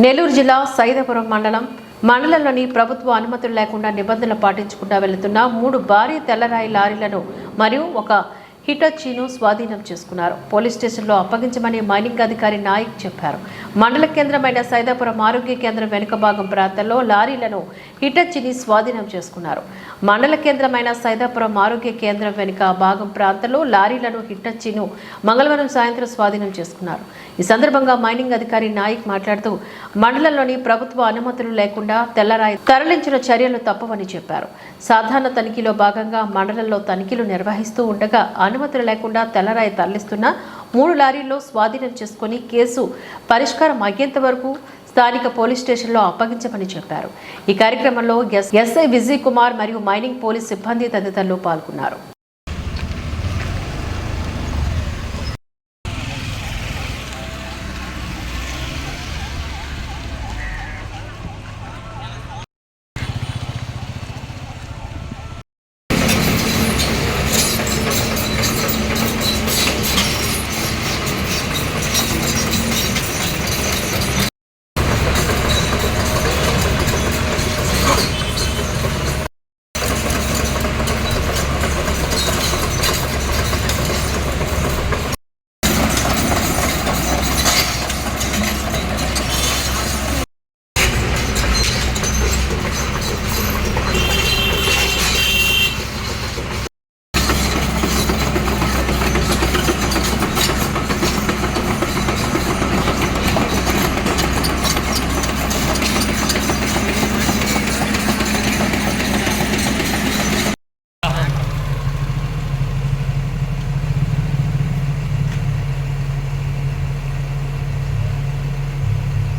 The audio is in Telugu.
నెల్లూరు జిల్లా సైదాపురం మండలంలోని ప్రభుత్వ అనుమతులు లేకుండా నిబంధనలు పాటించకుండా వెళ్తున్న 3 భారీ తెల్లరాయి లారీలను మరియు ఒక హిటాచీను స్వాధీనం చేసుకున్నారు. పోలీస్ స్టేషన్లో అప్పగించమని మైనింగ్ అధికారి నాయక్ చెప్పారు. మండల కేంద్రమైన సైదాపురం ఆరోగ్య కేంద్రం వెనుక భాగం ప్రాంతంలో లారీలను హిటాచీని స్వాధీనం చేసుకున్నారు. మండల కేంద్రమైన సైదాపురం ఆరోగ్య కేంద్రం వెనుక భాగం ప్రాంతంలో లారీలను హిటాచీను మంగళవారం సాయంత్రం స్వాధీనం చేసుకున్నారు. ఈ సందర్భంగా మైనింగ్ అధికారి నాయక్ మాట్లాడుతూ మండలంలోని ప్రభుత్వ అనుమతులు లేకుండా తెల్లరాయి తరలించిన చర్యలు తప్పవని చెప్పారు. సాధారణ తనిఖీలో భాగంగా మండలంలో తనిఖీలు నిర్వహిస్తూ ఉండగా అనుమతులు లేకుండా తెల్లరాయి తరలిస్తున్న 3 లారీల్లో స్వాధీనం చేసుకుని కేసు పరిష్కారం అయ్యేంత వరకు స్థానిక పోలీస్ స్టేషన్లో అప్పగించమని చెప్పారు. ఈ కార్యక్రమంలో ఎస్ఐ విజయ్ కుమార్ మరియు మైనింగ్ పోలీస్ సిబ్బంది తదితరులు పాల్గొన్నారు.